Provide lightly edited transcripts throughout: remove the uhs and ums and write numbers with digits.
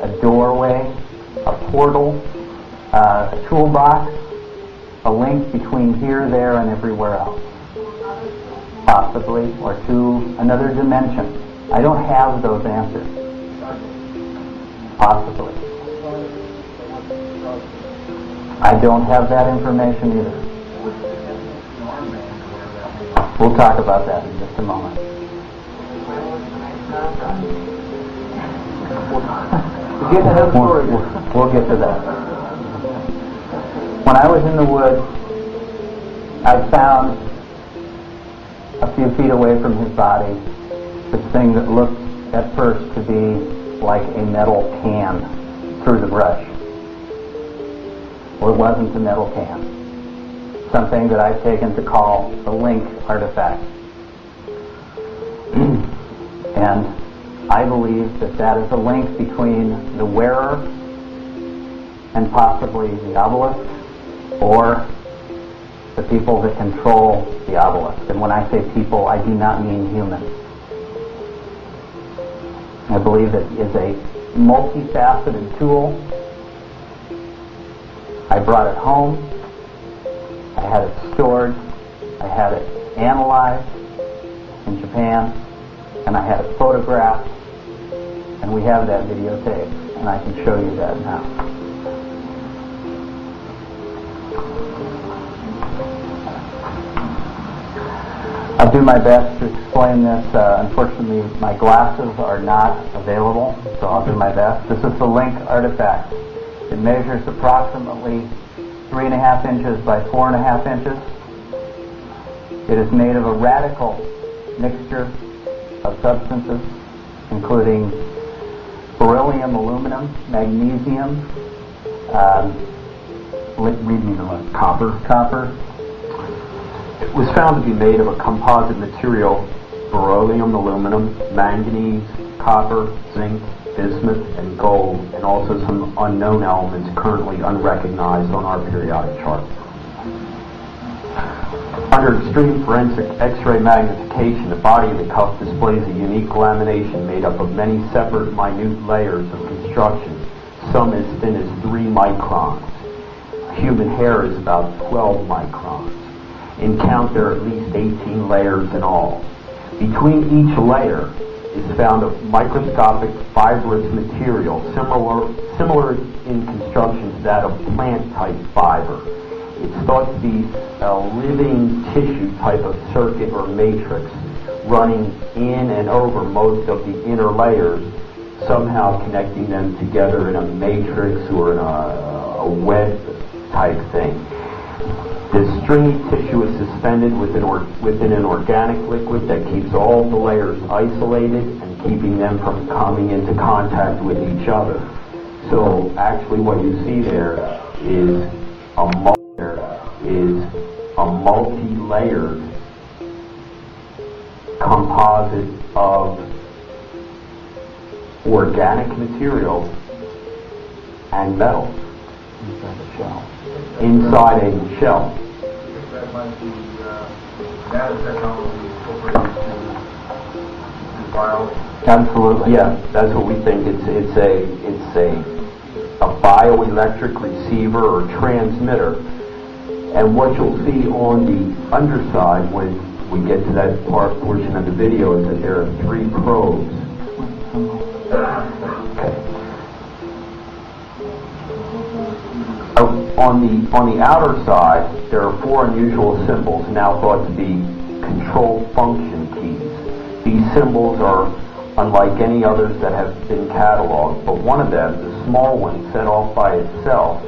a doorway, a portal, a toolbox, a link between here, there, and everywhere else. Possibly, or to another dimension. I don't have those answers. Possibly. I don't have that information either. We'll talk about that in just a moment. We'll get to that. When I was in the woods, I found a few feet away from his body this thing that looked at first to be like a metal can through the brush. Well, it wasn't a metal can. Something that I've taken to call the link artifact. And I believe that that is a link between the wearer and possibly the obelisk, or the people that control the obelisk. And when I say people, I do not mean humans. I believe it is a multifaceted tool. I brought it home. I had it stored. I had it analyzed in Japan. And I had it photographed. And we have that videotape. And I can show you that now. I'll do my best to explain this. Unfortunately, my glasses are not available, so I'll do my best. This is the link artifact. It measures approximately 3.5 inches by 4.5 inches. It is made of a radical mixture of substances, including beryllium, aluminum, magnesium, read me the list. Copper. It was found to be made of a composite material: beryllium, aluminum, manganese, copper, zinc, bismuth, and gold, and also some unknown elements currently unrecognized on our periodic chart. Under extreme forensic X-ray magnification, the body of the cuff displays a unique lamination made up of many separate minute layers of construction, some as thin as 3 microns. Human hair is about 12 microns. In count, there are at least 18 layers in all. Between each layer is found a microscopic fibrous material similar in construction to that of plant-type fiber. It's thought to be a living tissue type of circuit or matrix running in and over most of the inner layers, somehow connecting them together in a matrix or in a web type thing. This stringy tissue is suspended within an organic liquid that keeps all the layers isolated and keeping them from coming into contact with each other. So actually what you see there is a multi-layered composite of organic material and metal inside a shell. That might be nanotechnology incorporated into biology. Absolutely. Yeah, that's what we think. It's a bioelectric receiver or transmitter. And what you'll see on the underside when we get to that portion of the video is that there are 3 probes. Okay. On the outer side, there are 4 unusual symbols now thought to be control function keys. These symbols are unlike any others that have been cataloged, but one of them, the small one set off by itself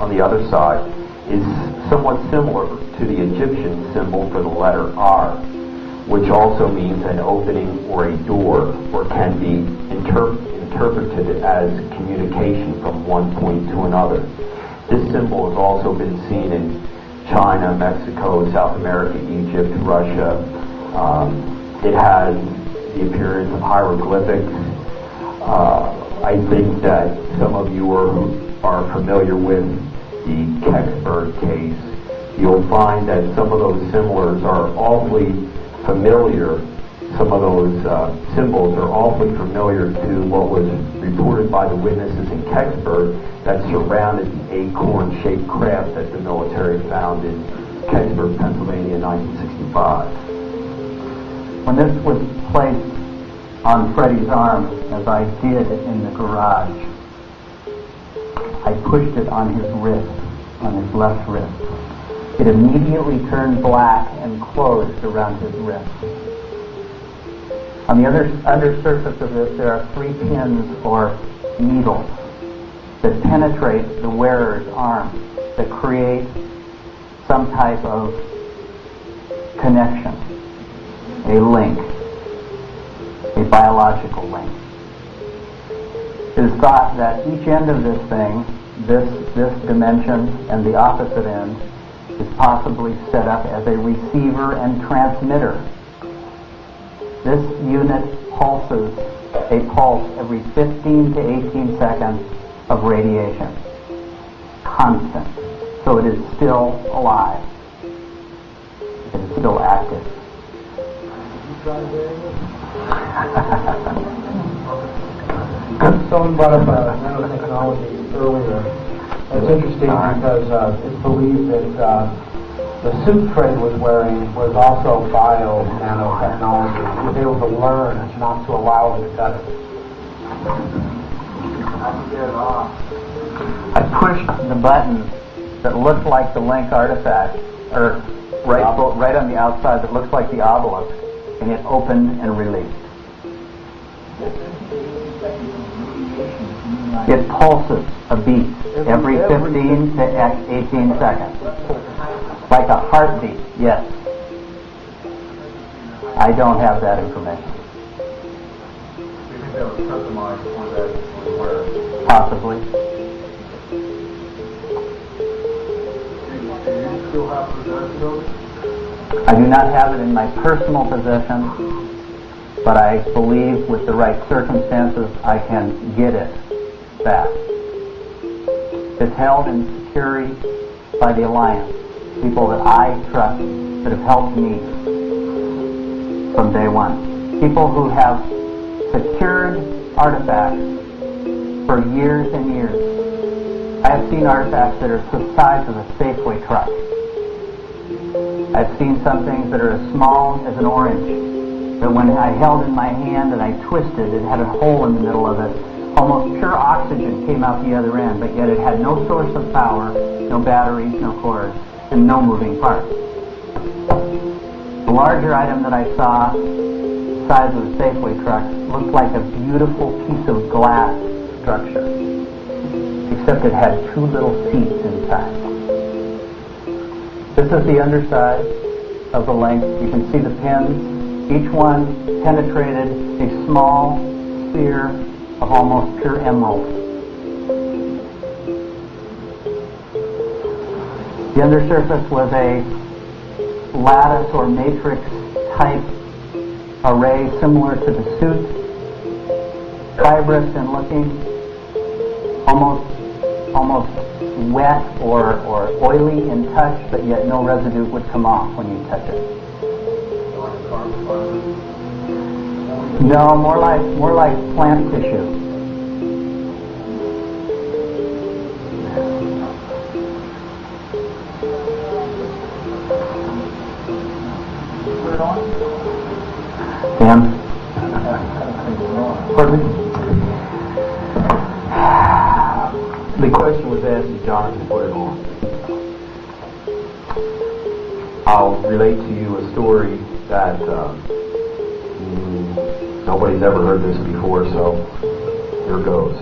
on the other side, is somewhat similar to the Egyptian symbol for the letter R, which also means an opening or a door, or can be interpreted as communication from one point to another. This symbol has also been seen in China, Mexico, South America, Egypt, Russia. It has the appearance of hieroglyphics. I think that some of you are familiar with the Kecksburg case. You'll find that some of those symbols are awfully familiar some of those symbols are awfully familiar to what was reported by the witnesses in Kecksburg that surrounded the acorn-shaped craft that the military found in Kecksburg, Pennsylvania in 1965. When this was placed on Freddie's arm, as I did in the garage, I pushed it on his wrist, on his left wrist. It immediately turned black and closed around his wrist. On the undersurface of this, there are 3 pins or needles that penetrate the wearer's arm, that create some type of connection, a link, a biological link. It is thought that each end of this thing, this dimension and the opposite end, is possibly set up as a receiver and transmitter. This unit pulses a pulse every 15 to 18 seconds of radiation. Constant. So it is still alive. It is still active. Someone brought up nanotechnology earlier. It's interesting because it's believed that the suit Fred was wearing was also bio-nanotechnology. He was able to learn not to allow it to cut it. I pushed the button that looked like the link artifact, or right on the outside that looks like the obelisk, and it opened and released. It pulses a beat every 15 to 18 seconds. Like a heartbeat, yes. I don't have that information. Do you think that was customized for that wearer? Possibly. Do you still have possession of it? I do not have it in my personal possession, but I believe with the right circumstances I can get it back. It's held in security by the Alliance, people that I trust, that have helped me from day one. People who have secured artifacts for years and years. I have seen artifacts that are the size of a Safeway truck. I've seen some things that are as small as an orange, that when I held in my hand and I twisted, it had a hole in the middle of it. Almost pure oxygen came out the other end, but yet it had no source of power, no batteries, no cords, and no moving parts. The larger item that I saw, the size of a Safeway truck, looked like a beautiful piece of glass structure, except it had 2 little seats inside. This is the underside of the link. You can see the pins. Each one penetrated a small sphere of almost pure emerald. The undersurface was a lattice or matrix type array similar to the suit, fibrous and looking, almost wet or oily in touch, but yet no residue would come off when you touch it. No, more like plant tissue. Dan? Pardon me? The question was asked if Jonathan put it on. I'll relate to you a story that nobody's ever heard this before, so here goes.